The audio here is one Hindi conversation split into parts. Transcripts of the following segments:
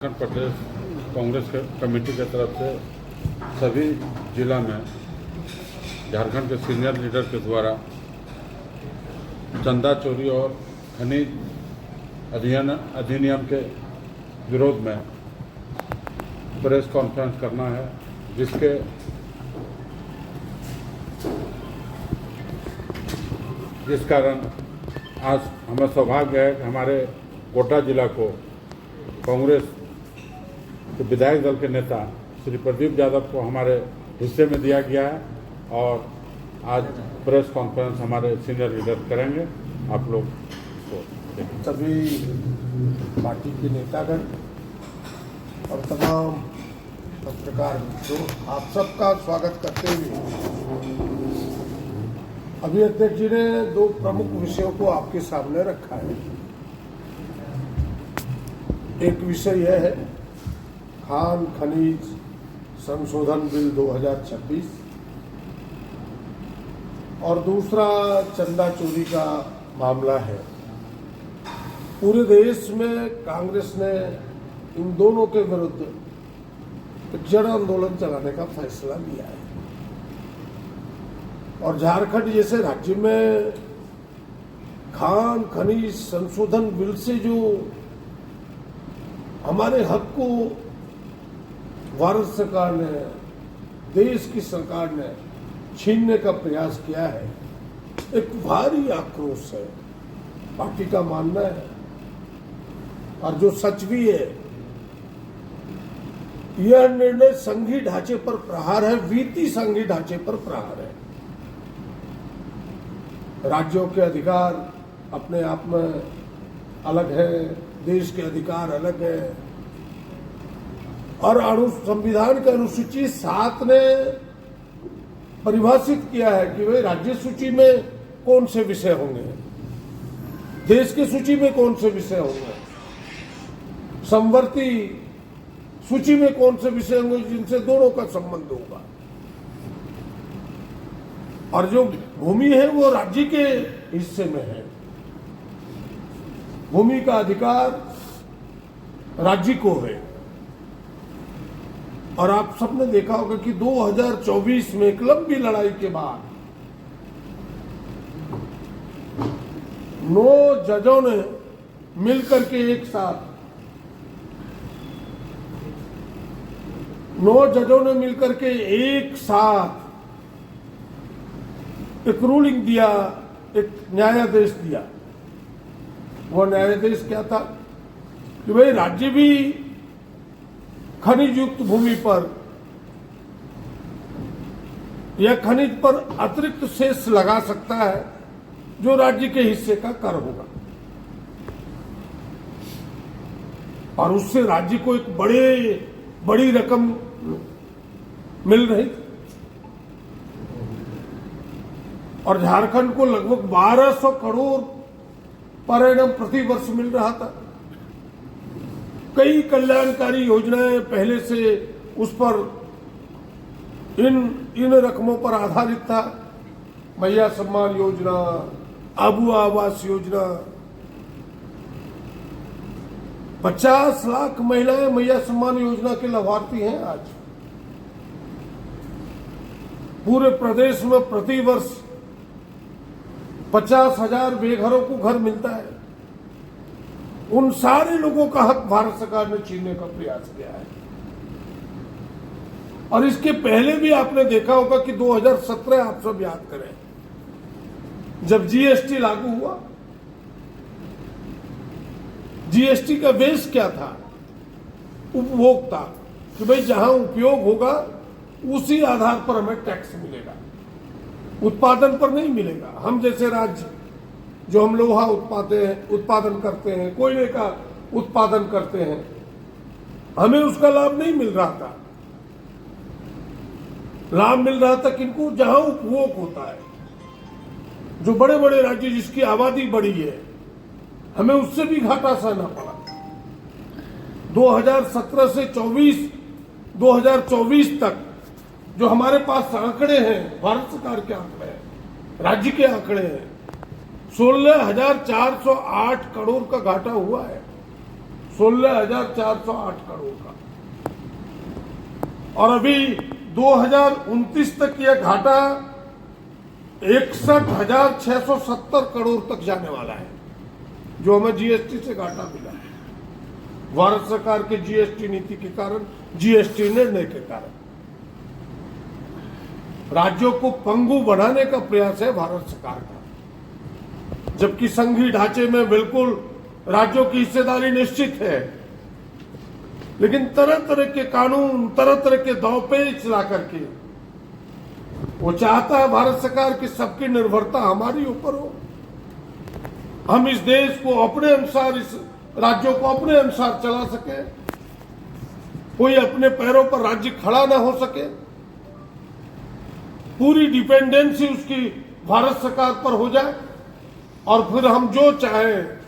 उत्तराखंड प्रदेश कांग्रेस कमेटी की तरफ से सभी जिला में झारखंड के सीनियर लीडर के द्वारा चंदा चोरी और खनिज अधिनियम के विरोध में प्रेस कॉन्फ्रेंस करना है, जिस कारण आज हमें सौभाग्य है कि हमारे कोटा जिला को कांग्रेस के विधायक दल के नेता श्री प्रदीप यादव को हमारे हिस्से में दिया गया है और आज प्रेस कॉन्फ्रेंस हमारे सीनियर लीडर करेंगे। आप लोग को सभी पार्टी के नेतागण और तमाम पत्रकार मित्रों, आप सबका स्वागत करते हुए अभी अध्यक्ष जी ने दो प्रमुख विषयों को आपके सामने रखा है। एक विषय यह है खान खनिज संशोधन बिल 2026 और दूसरा चंदा चोरी का मामला है। पूरे देश में कांग्रेस ने इन दोनों के विरुद्ध जन आंदोलन चलाने का फैसला लिया है और झारखंड जैसे राज्य में खान खनिज संशोधन बिल से जो हमारे हक को भारत सरकार ने, देश की सरकार ने छीनने का प्रयास किया है, एक भारी आक्रोश है। पार्टी का मानना है और जो सच भी है, यह निर्णय संघीय ढांचे पर प्रहार है, वित्तीय संघीय ढांचे पर प्रहार है। राज्यों के अधिकार अपने आप में अलग है, देश के अधिकार अलग है और संविधान के अनुसूची 7 ने परिभाषित किया है कि भाई राज्य सूची में कौन से विषय होंगे, देश की सूची में कौन से विषय होंगे, समवर्ती सूची में कौन से विषय होंगे जिनसे दोनों का संबंध होगा। और जो भूमि है वो राज्य के हिस्से में है, भूमि का अधिकार राज्य को है। और आप सबने देखा होगा कि 2024 में एक लंबी लड़ाई के बाद 9 जजों ने मिलकर के एक साथ 9 जजों ने मिलकर के एक साथ एक रूलिंग दिया, एक न्यायादेश दिया। वो न्यायादेश क्या था कि भाई राज्य भी खनिज युक्त भूमि पर या खनिज पर अतिरिक्त शेष लगा सकता है जो राज्य के हिस्से का कर होगा और उससे राज्य को एक बड़ी रकम मिल रही थी और झारखंड को लगभग 1200 करोड़ पर एनम प्रति वर्ष मिल रहा था। कई कल्याणकारी योजनाएं पहले से उस पर इन रकमों पर आधारित था। मैया सम्मान योजना, आबू आवास योजना, 50 लाख महिलाएं मैया सम्मान योजना के लाभार्थी हैं। आज पूरे प्रदेश में प्रति वर्ष 50,000 बेघरों को घर मिलता है। उन सारे लोगों का हक भारत सरकार ने छीनने का प्रयास किया है। और इसके पहले भी आपने देखा होगा कि 2017 आप सब याद करें, जब जीएसटी लागू हुआ, जीएसटी का बेस क्या था? उपभोक्ता, कि भाई जहां उपयोग होगा उसी आधार पर हमें टैक्स मिलेगा, उत्पादन पर नहीं मिलेगा। हम जैसे राज्य जो हम लोहा उत्पादन करते हैं, कोयले का उत्पादन करते हैं, हमें उसका लाभ नहीं मिल रहा था। लाभ मिल रहा था किनको? जहां उपभोग होता है। जो बड़े बड़े राज्य जिसकी आबादी बड़ी है, हमें उससे भी घाटा सहना पड़ा। 2017 से 2024 तक जो हमारे पास आंकड़े हैं, भारत सरकार के आंकड़े हैं, राज्य के आंकड़े हैं, 16,408 करोड़ का घाटा हुआ है। 16,408 करोड़ का, और अभी 2029 तक यह घाटा 61,670 करोड़ तक जाने वाला है, जो हमें जीएसटी से घाटा मिला है, भारत सरकार के जीएसटी नीति के कारण, जीएसटी निर्णय के कारण। राज्यों को पंगु बनाने का प्रयास है भारत सरकार का, जबकि संघीय ढांचे में बिल्कुल राज्यों की हिस्सेदारी निश्चित है, लेकिन तरह तरह के कानून, तरह तरह के दांवपेच ला करके वो चाहता है भारत सरकार की सबकी निर्भरता हमारी ऊपर हो, हम इस देश को अपने अनुसार, इस राज्यों को अपने अनुसार चला सके, कोई अपने पैरों पर राज्य खड़ा ना हो सके, पूरी डिपेंडेंसी उसकी भारत सरकार पर हो जाए, और फिर हम जो चाहें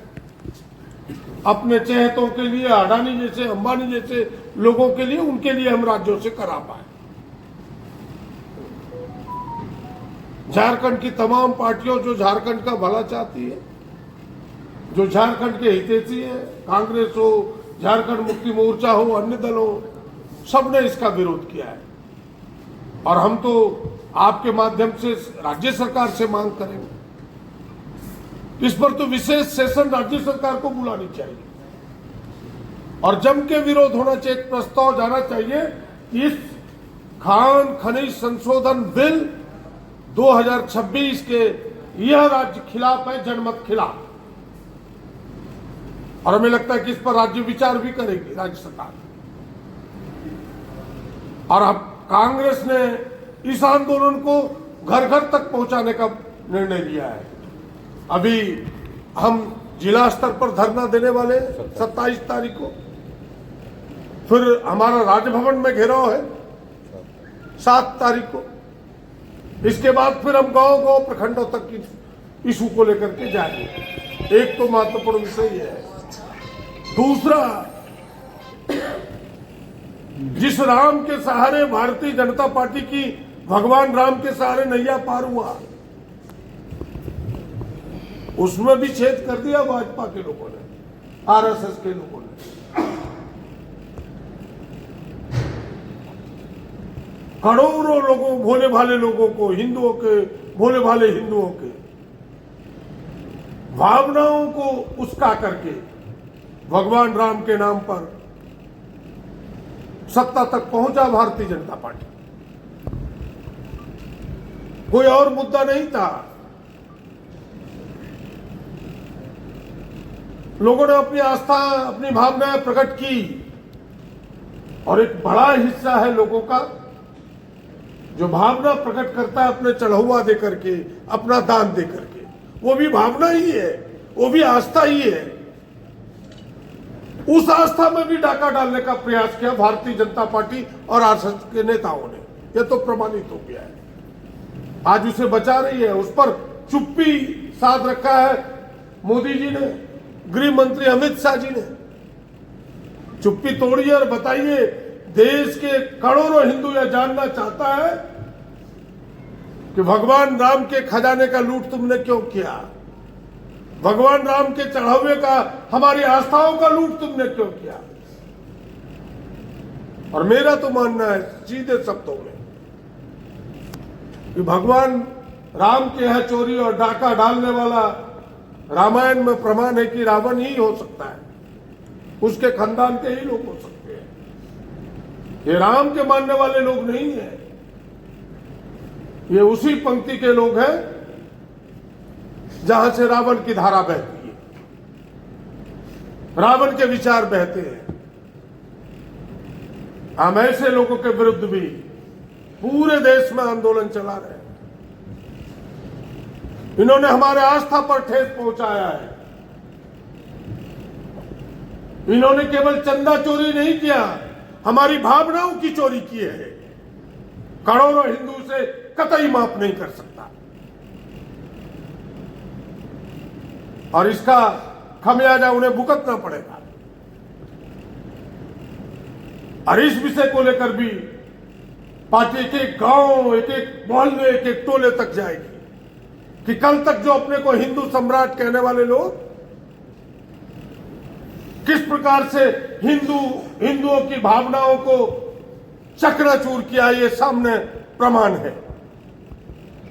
अपने चहेतों के लिए, अडानी जैसे, अंबानी जैसे लोगों के लिए, उनके लिए हम राज्यों से करा पाए। झारखंड की तमाम पार्टियों जो झारखंड का भला चाहती है, जो झारखंड के हितैषी है, कांग्रेस हो, झारखंड मुक्ति मोर्चा हो, अन्य दल हो, सबने इसका विरोध किया है, और हम तो आपके माध्यम से राज्य सरकार से मांग करेंगे, इस पर तो विशेष सेशन राज्य सरकार को बुलानी चाहिए और जम के विरोध होना चाहिए। एक प्रस्ताव जाना चाहिए कि इस खान खनिज संशोधन बिल 2026 के यह राज्य खिलाफ है, जनमत खिलाफ, और हमें लगता है कि इस पर राज्य विचार भी करेगी राज्य सरकार। और अब कांग्रेस ने इस आंदोलन को घर घर तक पहुंचाने का निर्णय लिया है। अभी हम जिला स्तर पर धरना देने वाले 27 तारीख को, फिर हमारा राजभवन में घेराव है 7 तारीख को, इसके बाद फिर हम गांव गांव प्रखंडों तक इशू को लेकर के जाएंगे। एक तो महत्वपूर्ण विषय यह है। दूसरा, जिस राम के सहारे भारतीय जनता पार्टी की भगवान राम के सहारे नैया पार हुआ, उसमें भी छेद कर दिया भाजपा के लोगों ने, आरएसएस के लोगों ने। करोड़ों लोगों, भोले भाले लोगों को, हिंदुओं के, भोले भाले हिंदुओं के भावनाओं को उस्का करके भगवान राम के नाम पर सत्ता तक पहुंचा भारतीय जनता पार्टी। कोई और मुद्दा नहीं था। लोगों ने अपनी आस्था, अपनी भावनाएं प्रकट की, और एक बड़ा हिस्सा है लोगों का जो भावना प्रकट करता है अपने चढ़ौवा दे करके, अपना दान दे करके। वो भी भावना ही है, वो भी आस्था ही है। उस आस्था में भी डाका डालने का प्रयास किया भारतीय जनता पार्टी और आरएसएस के नेताओं ने। यह तो प्रमाणित हो गया है। आज उसे बचा रही है, उस पर चुप्पी साध रखा है मोदी जी ने, गृह मंत्री अमित शाह जी ने। चुप्पी तोड़िए और बताइए, देश के करोड़ों हिंदू यह जानना चाहता है कि भगवान राम के खजाने का लूट तुमने क्यों किया, भगवान राम के चढ़ावे का, हमारी आस्थाओं का लूट तुमने क्यों किया। और मेरा तो मानना है सीधे शब्दों में कि भगवान राम के यह चोरी और डाका डालने वाला रामायण में प्रमाण है कि रावण ही हो सकता है, उसके खानदान के ही लोग हो सकते हैं। ये राम के मानने वाले लोग नहीं है, ये उसी पंक्ति के लोग हैं जहां से रावण की धारा बहती है, रावण के विचार बहते हैं। हम ऐसे लोगों के विरुद्ध भी पूरे देश में आंदोलन चला रहे हैं। इन्होंने हमारे आस्था पर ठेस पहुंचाया है। इन्होंने केवल चंदा चोरी नहीं किया, हमारी भावनाओं की चोरी की है। करोड़ों हिंदू से कतई माफ नहीं कर सकता, और इसका खमियाजा उन्हें भुगतना पड़ेगा। और इस विषय को लेकर भी पार्टी एक एक गांव, एक एक मोहल्ले, एक एक टोले तक जाएगी कि कल तक जो अपने को हिंदू सम्राट कहने वाले लोग किस प्रकार से हिंदुओं की भावनाओं को चकनाचूर किया, ये सामने प्रमाण है।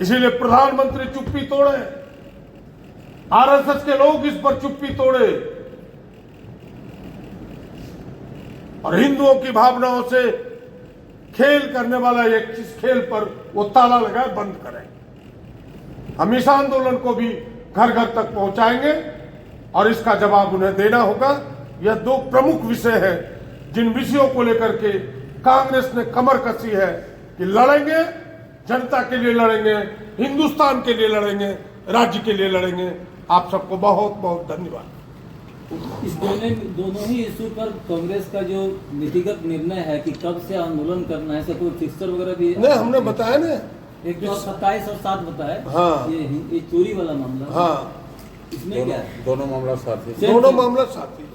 इसीलिए प्रधानमंत्री चुप्पी तोड़े, आरएसएस के लोग इस पर चुप्पी तोड़े और हिंदुओं की भावनाओं से खेल करने वाला इस खेल पर वो ताला लगाए, बंद करें। हम इस आंदोलन को भी घर घर तक पहुंचाएंगे और इसका जवाब उन्हें देना होगा। यह दो प्रमुख विषय हैं जिन विषयों को लेकर के कांग्रेस ने कमर कसी है कि लड़ेंगे, जनता के लिए लड़ेंगे, हिंदुस्तान के लिए लड़ेंगे, राज्य के लिए लड़ेंगे। आप सबको बहुत बहुत धन्यवाद। इस दोनों ही इशू पर कांग्रेस का जो नीतिगत निर्णय है कि कब से आंदोलन करना है, कोई फिक्सर वगैरह भी नहीं, हमने बताया ना, एक तो 27 और 7 बताया। हाँ। ये चोरी वाला मामला। हाँ, इसमें क्या है? दोनों मामला साथ ही। दोनों मामला साथ ही।